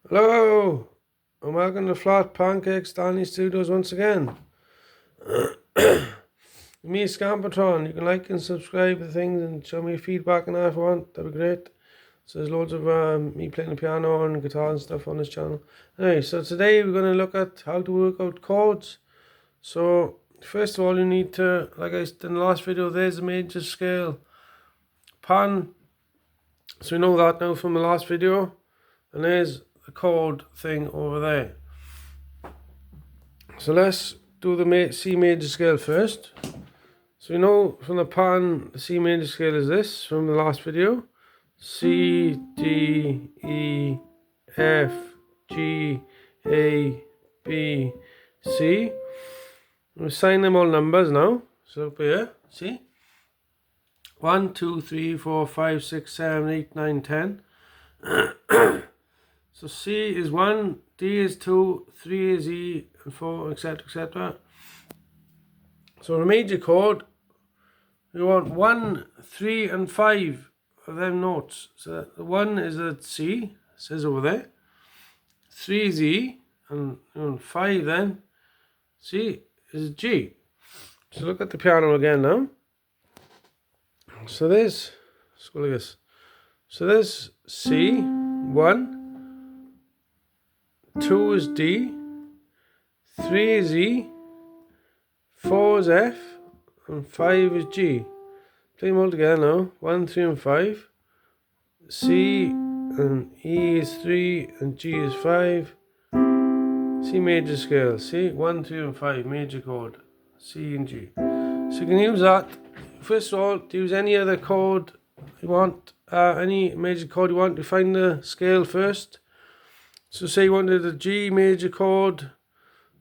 Hello, and welcome to Flat Pancake Stanley Studios once again. Me, Scampertron. You can like and subscribe to things and show me feedback and that if you want. That'd be great. So there's loads of me playing the piano and guitar and stuff on this channel. Anyway, so today we're going to look at how to work out chords. So first of all, you need to, like I did in the last video, there's a major scale pan. So we know that now from the last video. And there's the chord thing over there. So let's do the C major scale first. So we know from the pan, the C major scale is this from the last video. C, D, E, F, G, A, B, C. We'll assign them all numbers now. So up here, see? 1, 2, 3, 4, 5, 6, 7, 8, 9, 10. So C is 1, D is 2, 3 is E, and 4, etc., etc. So the major chord, we want 1, 3, and 5 of them notes. So the 1 is at C, it says over there. 3 is E, and 5 then, C is G. So look at the piano again now. So there's, let's go like this. So there's C, 1. 2 is D, 3 is E, 4 is F, and 5 is G. Play them all together now. 1, 3, and 5. C and E is 3, and G is 5. C major scale. C, 1, 3, and 5, major chord. C and G. So you can use that. First of all, to use any other chord you want, any major chord you want, you find the scale first. So say you wanted a G major chord.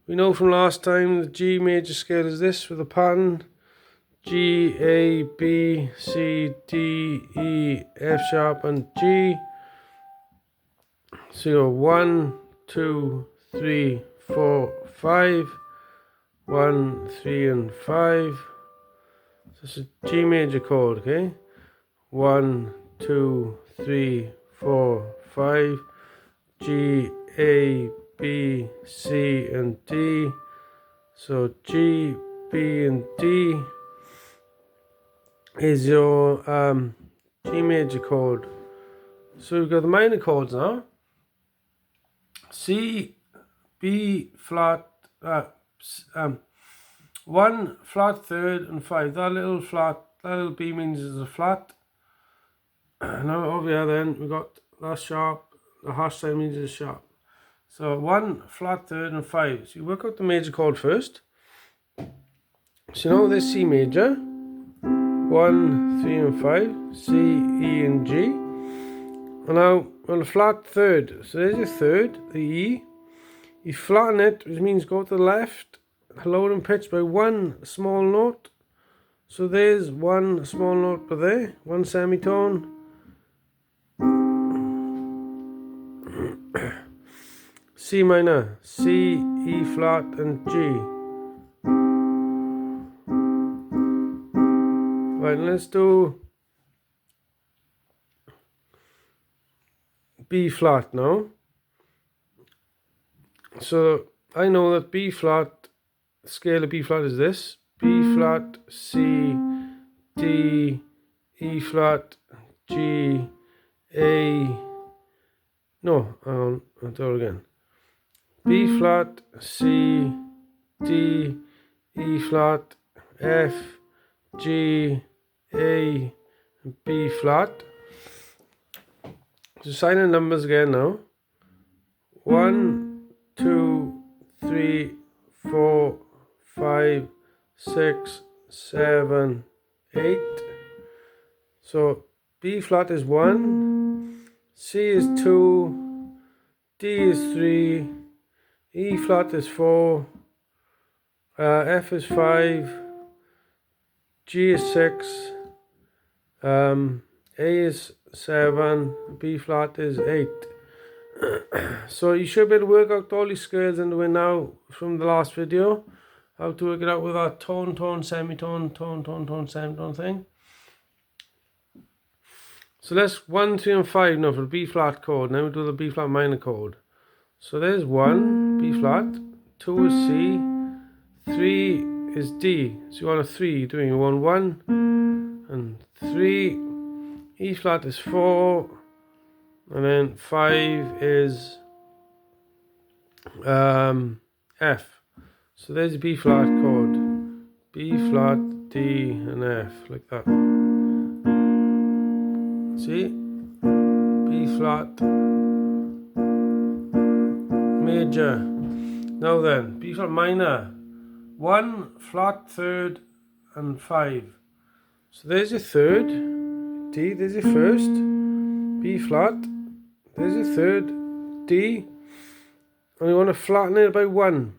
We know from last time the G major scale is this with a pattern. G, A, B, C, D, E, F sharp and G. So you go 1, 2, 3, 4, 5. 1, 3 and 5. So it's a G major chord, okay? 1, 2, 3, 4, 5. G, A, B, C, and D. So G, B, and D is your G major chord. So we've got the minor chords now. C, B flat, 1 flat third and 5. That little B means it's a flat. Now over here then we've got that sharp. The hash sign means it's sharp. So 1 flat third and 5. So you work out the major chord first. So now there's C major. 1, 3 and 5. C, E and G. And now on the flat third. So there's your third, the E. You flatten it, which means go to the left, lower in pitch by 1 small note. So there's 1 small note per there, 1 semitone. C minor, C, E flat and G. Right, let's do B flat now. So I know that B flat, scale of B flat is this. B flat, C, D, E flat, G, A. No, I'll do it again. B flat, C, D, E flat, F, G, A, and B flat. So sign the numbers again now. 1, 2, 3, 4, 5, 6, 7, 8. So B flat is 1, C is 2, D is 3, E flat is 4, F is 5, G is 6, A is 7, B flat is 8. So you should be able to work out all these scales into it now from the last video. How to work it out with that tone, tone, semitone, tone, tone, tone, semitone thing. So let's 1, 3 and 5 now for the B flat chord. Then we do the B flat minor chord. So there's 1, B flat, 2 is C, 3 is D. So you want a 3, you're doing 1, 1, and 3. E flat is 4, and then 5 is F. So there's a B flat chord. B flat, D, and F, like that. See? B flat, major. Now then, B flat minor. 1, flat, third, and 5. So there's your third. D, there's your first. B flat, there's your third. D. And we want to flatten it by 1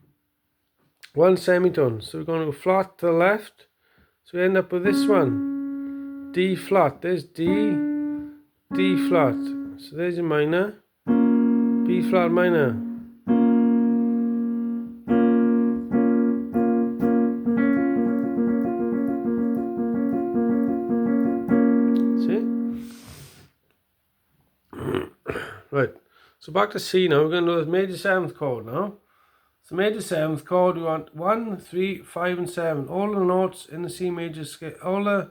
semitone. So we're going to go flat to the left. So we end up with this one. D flat. There's D. D flat. So there's your minor. B flat minor. See? Right. So back to C now. We're going to do the major 7th chord now. So major 7th chord, we want 1, 3, 5, and 7. All the notes in the C major scale, all the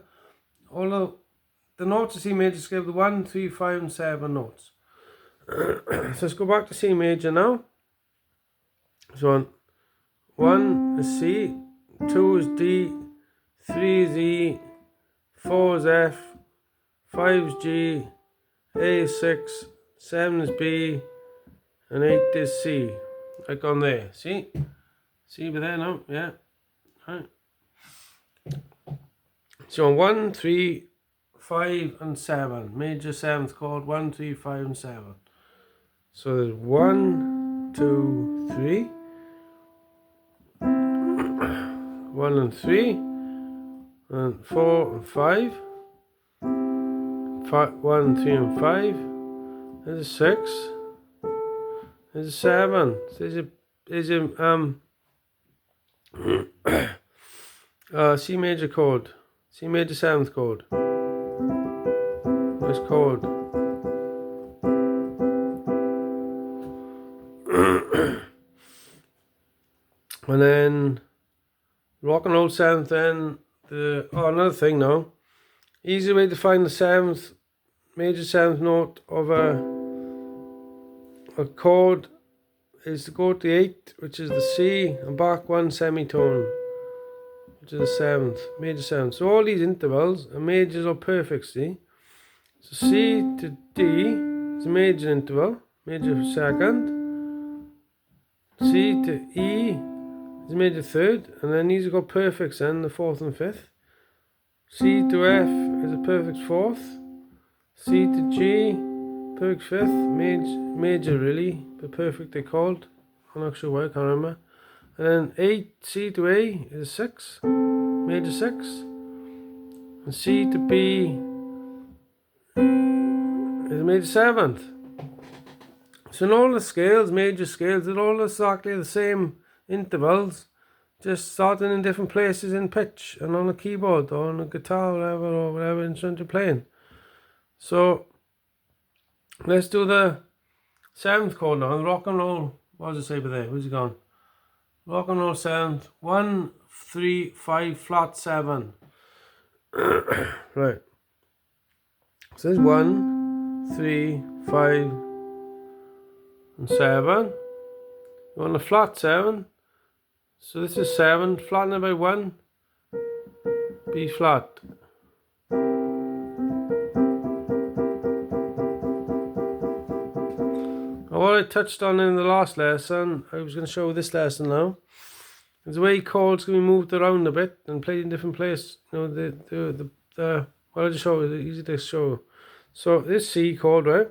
notes of C major scale, the 1, 3, 5, and 7 notes. So let's go back to C major now. So 1 is C, 2 is D, 3 is E, 4 is F, 5 is G, A is 6, 7 is B, and 8 is C. Like on there, see? See over there now? Yeah. Right. So 1, 3, 5, and 7. Major 7th chord, 1, 3, 5, and 7. So there's 1, 2, 3. 1 and 3. And 4 and 5. 1, 3, and 5. There's a 6. There's a 7. There's a C major chord. C major 7th chord. This chord. And then rock and roll 7th, then another thing now. Easy way to find the 7th, major 7th note of a chord is to go to the 8, which is the C, and back 1 semitone, which is the 7th, major 7th. So all these intervals are majors or perfects, see? So C to D is a major interval, major 2nd. C to E is a major 3rd, and then these have got perfects then, the 4th and 5th. C to F is a perfect 4th. C to G, perfect 5th, major really, but perfect they called. I'm not sure why, I can't remember. And then 8, C to A is 6, major 6. And C to B is a major 7th. So in all the scales, major scales, they're all exactly the same intervals, just starting in different places in pitch and on a keyboard or on a guitar or whatever instrument you're playing. So let's do the 7th chord now, the rock and roll. What does it say over there? Where's it gone? Rock and roll 7th. 1, 3, 5, flat 7. Right. So there's 1, 3, 5, and 7. You want a flat 7. So this is 7. Flatten it by 1. B flat. What I touched on in the last lesson, I was going to show this lesson now, is the way chords can be moved around a bit and played in different places. You know, what I just showed is easy to show. So this C chord, right?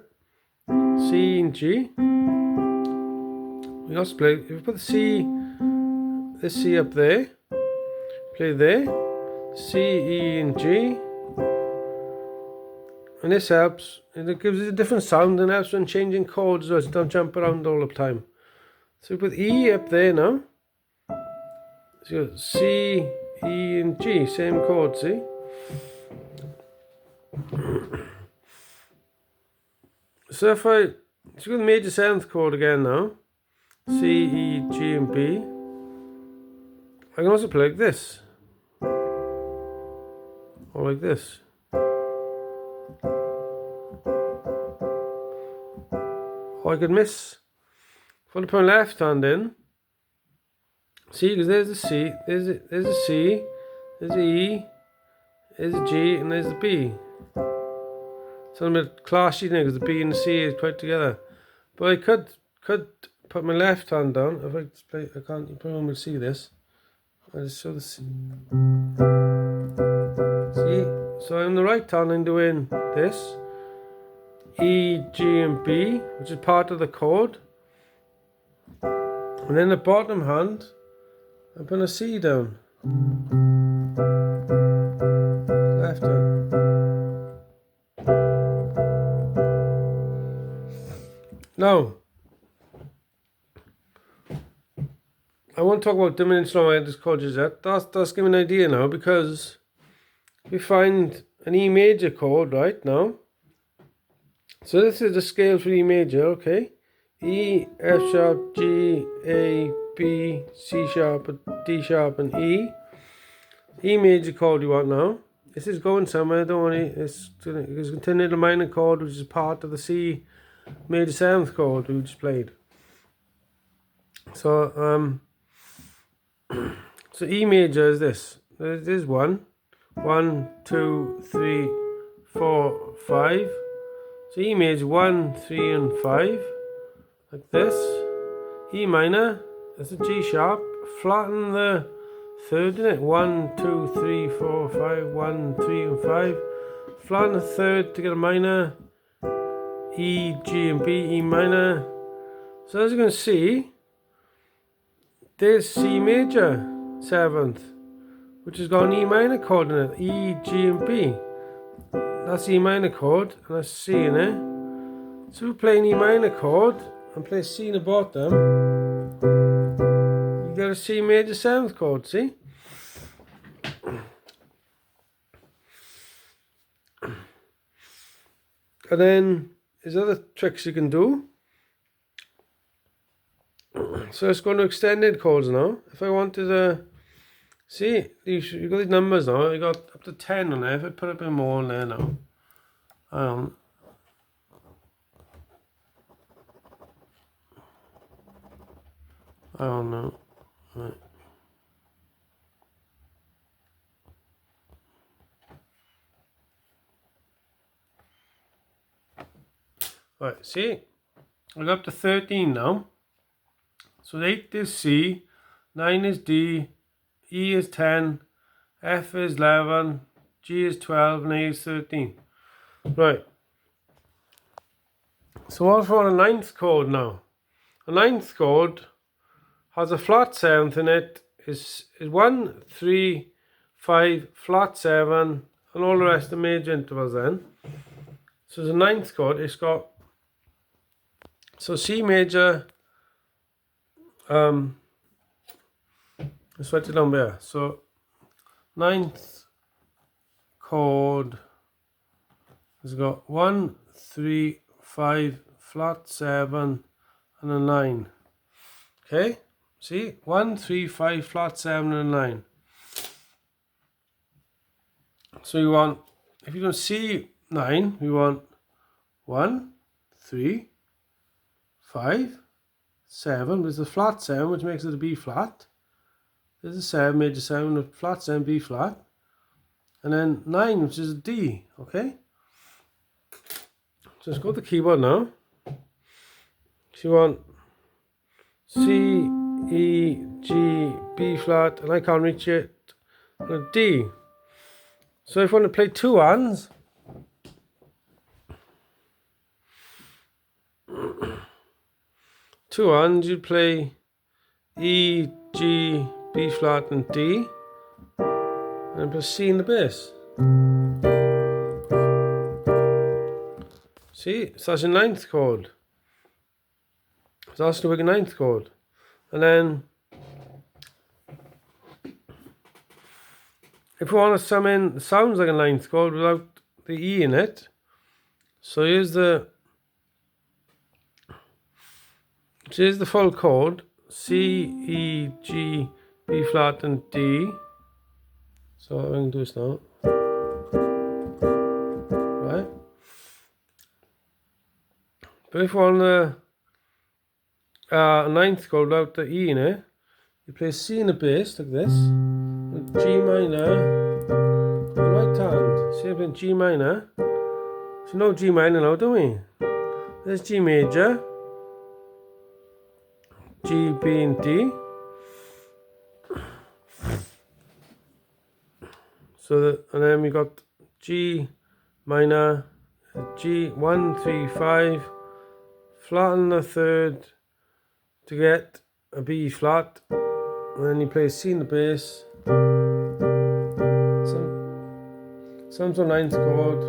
C and G. We also play, if you put the C, this C up there, play there, C, E, and G. And this helps, and it gives it a different sound and helps when changing chords so it don't jump around all the time. So we put E up there now. So you got C, E, and G, same chord, see? So if I, let's go to the major 7th chord again now. C, E, G, and B. I can also play like this, or like this. Or I could miss. If I want to put my left hand in, see, because there's the C, there's a C, there's a E, there's a G, and there's the B. So I'm a bit clashy now because the B and the C is quite together. But I could put my left hand down. If I play, I can't. You probably won't see this. I'll just show the C. See, so on the right hand I'm doing this. E, G, and B, which is part of the chord. And then the bottom hand, I'm putting a C down. Left hand. Now, I won't talk about diminished long augmented chords yet. That's giving me an idea now, because we find an E major chord right now. So this is the scale for E major, okay? E, F sharp, G, A, B, C sharp, D sharp, and E. E major chord you want now. This is going somewhere, don't worry. It's continuing the minor chord, which is part of the C major 7th chord we just played. So so E major is this. There's 1, 2, 3, 4, 5. So E major 1, 3, and 5. Like this. E minor, that's a G sharp, flatten the third in it. 1, 2, 3, 4, 5, 1, 3, and 5. Flatten the third to get a minor. E, G, and B, E minor. So as you can see, there's C major 7th, which has got an E minor chord in it. E, G, and B. That's E minor chord, and that's C in it. So we play an E minor chord and play C in the bottom, you get a C major 7th chord, see? And then there's other tricks you can do. So let's go to extended chords now. If I wanted to, see, you've got these numbers now, you got up to 10 on there. If I put a bit more on there now, I don't know. Right. Right, see, I got up to 13 now. So 8 is C, 9 is D, E is 10, F is 11, G is 12, and A is 13. Right. So what for a 9th chord now? A 9th chord has a flat 7th in it, is 1, 3, 5, flat 7, and all the rest are major intervals then. So the 9th chord, it's got, so C major, let's write it down there. So 9th chord has got 1, 3, 5, flat 7, and a 9. Okay? See? 1, 3, 5, flat 7, and 9. So you want, if you don't see 9, we want 1, 3, 5, 7. There's a flat 7, which makes it a B flat. There's a 7, major 7, a flat 7, B flat. And then 9, which is a D. Okay? So let's go to the keyboard now. So you want C, E, G, B flat, and I can't reach it, and a D. So if I want to play 2 hands, you'd play E, G, B flat, and D, and put C in the bass. See, so that's a 9th chord. So that's the 9th chord. And then, if we want to sum in, it sounds like a 9th chord without the E in it. So here's the So here's the full chord: C, E, G, B flat, and D. So I'm going to do this now. Right. But if we're on the ninth chord without the E in it, you play C in the bass like this, and G minor, the right hand. See, I'm playing G minor. So no G minor now, don't we? There's G major, G, B, and D. And then we got G minor, G 1, 3, 5, flatten the third to get a B flat, and then you play C in the bass. Some to ninth chord.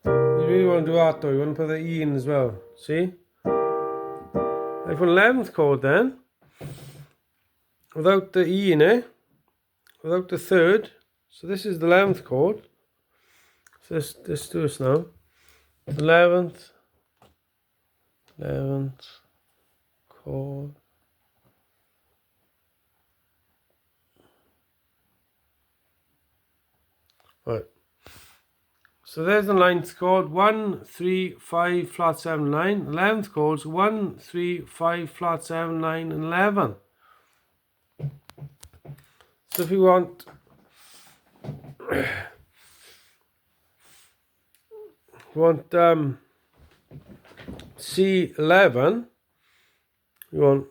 You really want to do that though, you want to put the E in as well, see? Like for 11th chord then, without the E in it, without the third, so this is the 11th chord. So let's do this now. 11th chord. Right. So there's the 9th chord, 1, 3, 5, flat 7, 9. 11th chords 1, 3, 5, flat 7, 9, and 11. So if you want C11, you want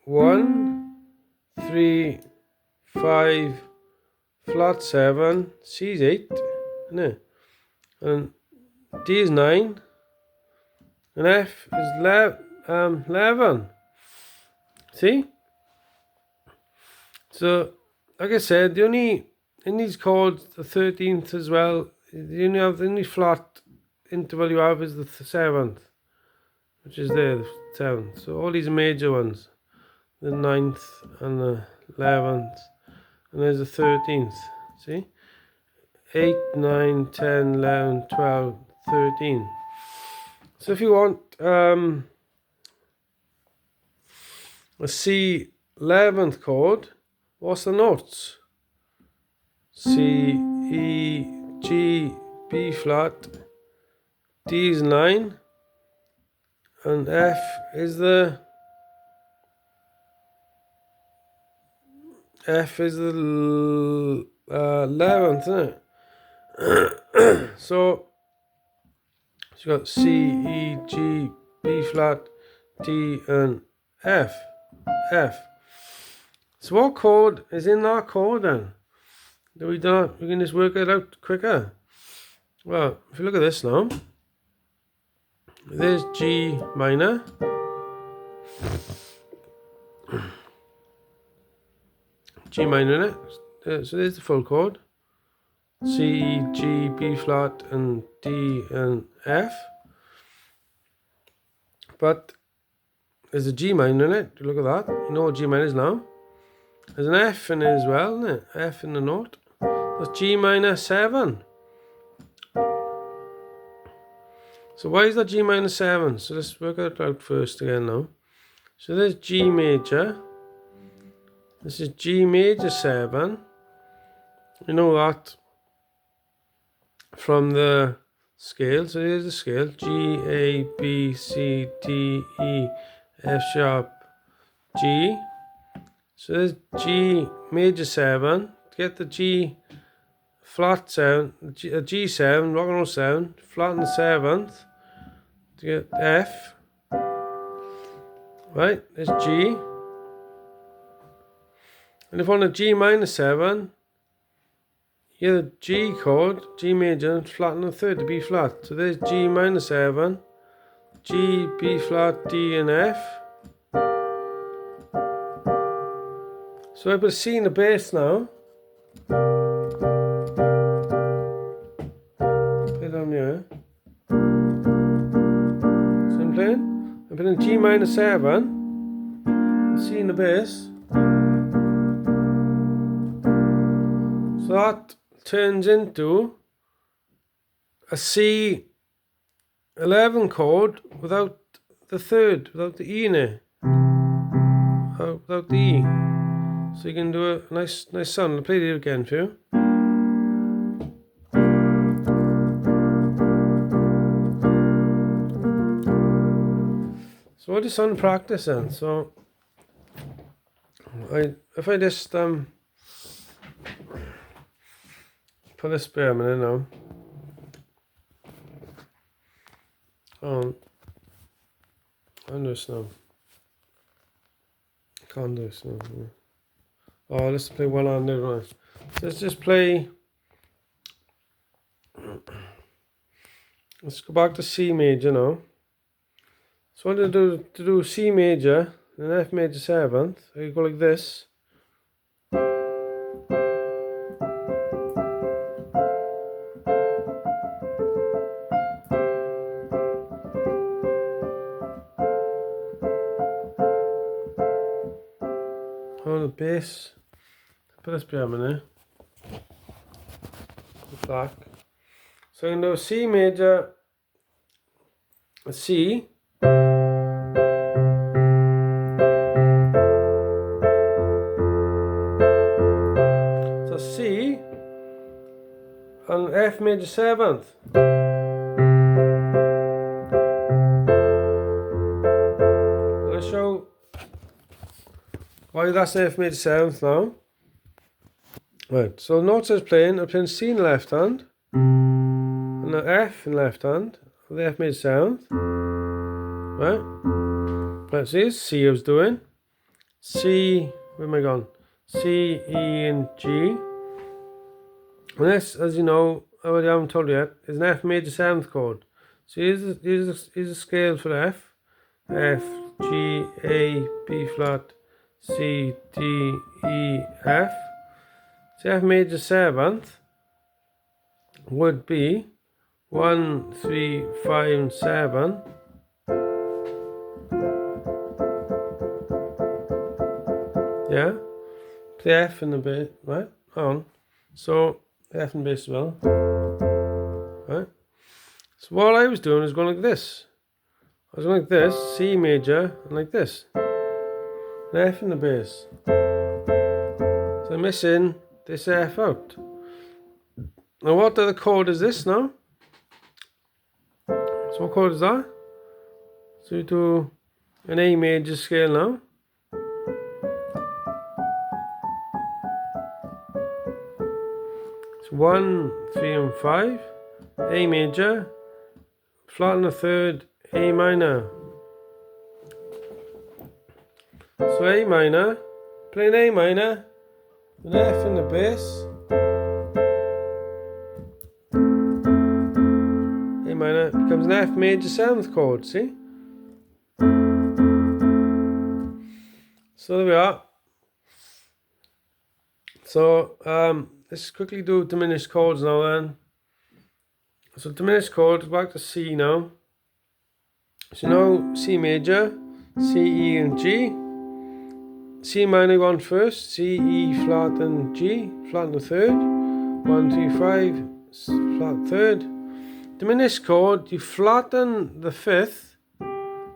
1, 3, 5, flat 7, C is 8, isn't it? And D is 9, and F is 11. See? So, like I said, the only, in these chords, the 13th as well, the only flat interval you have is the 7th, which is there, the 7th. So all these major ones, the 9th and the 11th, and there's the 13th, see? 8, 9, 10, 11, 12, 13. So if you want a C11th chord, what's the notes? C, E, G, B flat, D is 9, and F is the 11th, isn't it? So you got C, E, G, B flat, D, and F. So what chord is in that chord then? We can just work it out quicker. Well, if you look at this now, there's G minor, G minor in it. So there's the full chord. C, G, B flat, and D, and F. But there's a G minor in it. Look at that. You know what G minor is now. There's an F in it as well, isn't it? F in the note. That's G minor 7. So why is that G minor 7? So let's work it out first again now. So there's G major. This is G major 7. You know that from the scale. So here's the scale: G, A, B, C, D, E, F sharp, G. So there's G major 7. To get the G flat 7, G7, rock and roll 7, flatten the 7th to get F. Right, there's G. And if on a G minor 7, you get the G chord, G major, and flatten the third to B flat. So there's G minor 7, G, B flat, D, and F. So I put a C in the bass now. Play down here. So I'm playing G minor 7, C in the bass. So that turns into a C 11 chord without the third, without the E in it. Without the E. So you can do a nice sound. I'll play it again for you. So what is on practice then? So if I just put this spare a minute now. I'll do this now. Can't do this now. Oh, let's play one on there, right? So let's just play. Let's go back to C major now. So I want to do C major and F major 7th. I go like this. On the bass. Put this behind me now. Black. So I'm going to do C major, a C. So C and F major 7th. I'll show why that's F major 7th now. Right, so the notes I was playing, I'm playing C in the left hand, and the F in the left hand, and the F major 7th. Right, see, C I was doing. C, where am I gone? C, E, and G. And this, as you know, I haven't told you yet, is an F major 7th chord. So here's the scale for the F. F, G, A, B flat, C, D, E, F. So F major 7th would be 1, 3, 5, and 7. Yeah, play F in the bass, right? On. So F in bass as well. Right. So what I was doing is going like this. I was going like this, C major, and like this. And F in the bass. So I'm missing this F out. Now what other chord is this now? So what chord is that? So we do an A major scale now. It's 1, 3, and 5. A major, flat on the third, A minor. So A minor, playing A minor, an F in the bass. A minor becomes an F major 7th chord, see? So there we are. So let's quickly do diminished chords now then. So diminished chords, back to C now. So now C major, C, E, and G. C minor gone first, C, E, flat, and G, flat on the third. 1, 3, 5, flat third. Diminished chord, you flatten the 5th,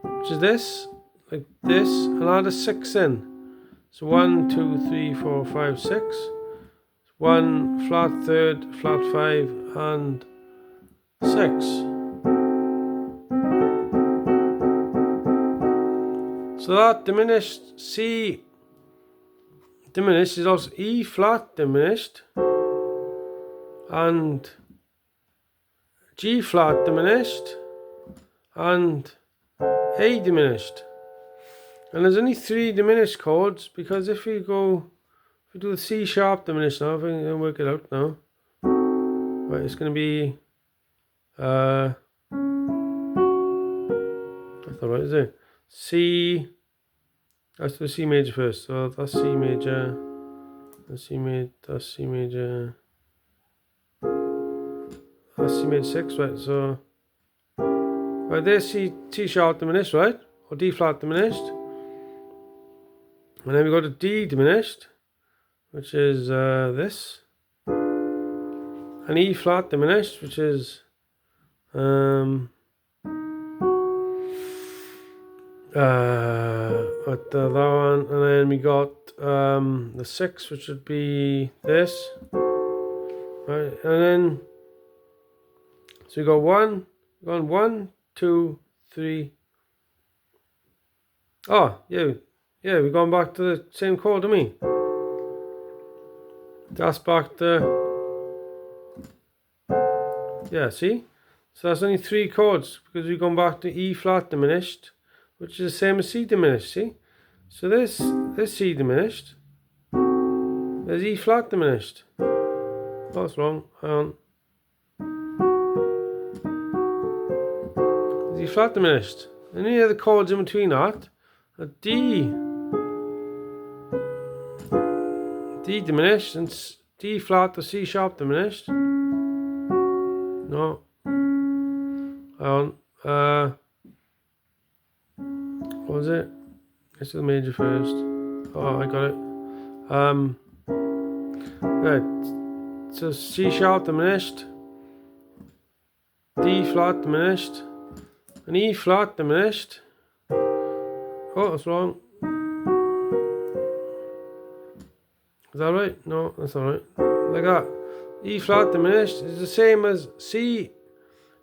which is this, like this, and add a 6 in. So 1, 2, 3, 4, 5, 6. 1, flat third, flat 5, and 6. So that diminished C diminished is also E flat diminished and G flat diminished and A diminished. And there's only 3 diminished chords, because if we do the C sharp diminished now, if I can work it out now. Right, it's going to be that's not right, is it? C, let's do C major first. So that's C major, that's C major, that's C major, that's C major 6, right? So right there's C sharp diminished, right? Or D flat diminished. And then we go to D diminished, which is this. And E flat diminished, which is that one, and then we got the 6, which would be this, right? And then so we got 1, 1, 2, 3. Oh yeah, we're going back to the same chord to me. That's back to, yeah, see? So that's only 3 chords because we've gone back to E flat diminished, which is the same as C diminished, see? So this C diminished, there's E flat diminished. Oh, that's wrong, hang on. There's E flat diminished. And any other chords in between that are D diminished and D flat or C sharp diminished. No. Hang on. What was it? This is the major first. Oh, I got it. Right. So C sharp diminished, D flat diminished, and E flat diminished. Oh, that's wrong. Is that right? No, that's alright. Like that. E flat diminished is the same as C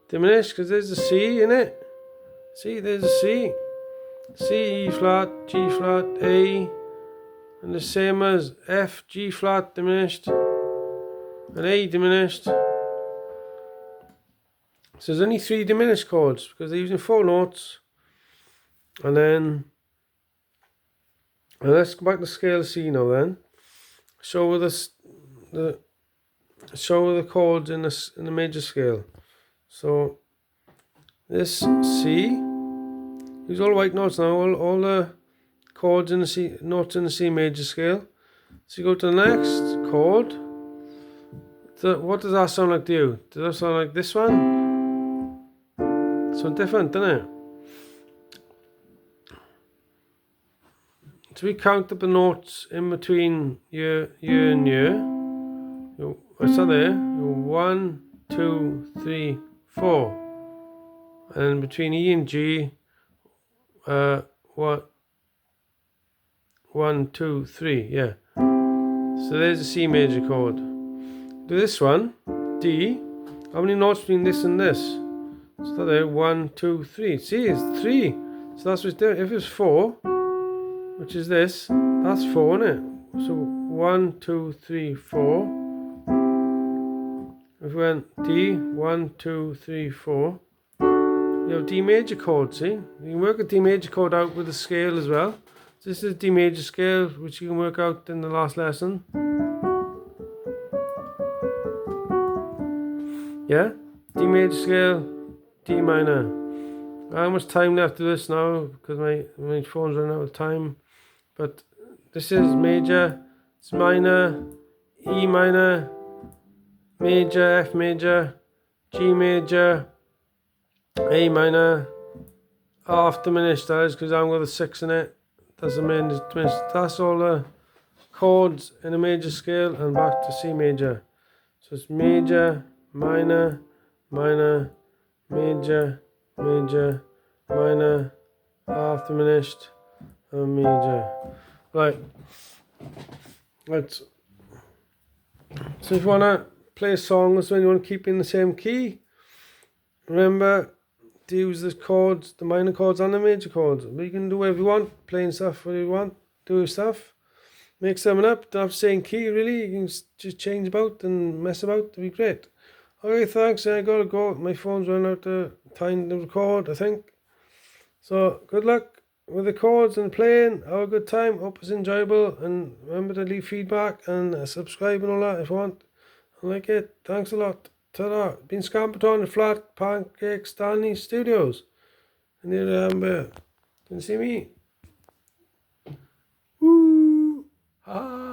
diminished because there's a C in it. See, there's a C. C, E flat, G flat, A, and the same as F, G flat diminished, and A diminished. So there's only 3 diminished chords because they're using 4 notes. And then, let's go back to scale C now. Then show the chords in the major scale. So this C. Use all white notes now, all the chords in the C, notes in the C major scale. So you go to the next chord. What does that sound like to you? Does that sound like this one? It's so different, doesn't it? So we count up the notes in between year and year. What's that there? 1, 2, 3, 4. And between E and G, 1, 2, 3, yeah. So there's a C major chord. Do this one, D. How many notes between this and this? So there, 1, 2, 3. See, it's 3. So that's what's doing. If it's 4, which is this, that's 4, isn't it? So 1, 2, 3, 4. If we went D, 1, 2, 3, 4. You have D major chord, see? You can work a D major chord out with the scale as well. So this is D major scale, which you can work out in the last lesson. Yeah? D major scale, D minor. How much time left to this now? Because my phone's running out of time. But this is major, it's minor, E minor, major, F major, G major, A minor, half diminished, that is, because I haven't got the 6 in it. That's the main diminished. That's all the chords in a major scale and back to C major. So it's major, minor, minor, major, major, minor, half diminished, and major. Right. Let's. So if you want to play songs when you want to keep in the same key, remember to use the chords, the minor chords and the major chords. But you can do whatever you want, playing stuff whatever you want, do stuff, make something up, don't have to stay in key really, you can just change about and mess about, it'll be great. Okay, thanks, I gotta go, my phone's running out of time to record, I think. So, good luck with the chords and playing, have a good time, hope it's enjoyable, and remember to leave feedback and subscribe and all that if you want. I like it, thanks a lot. Ta-da! Been Scampertron at Flat Pancake Stanley Studios. And here can you see me? Woo! Ah!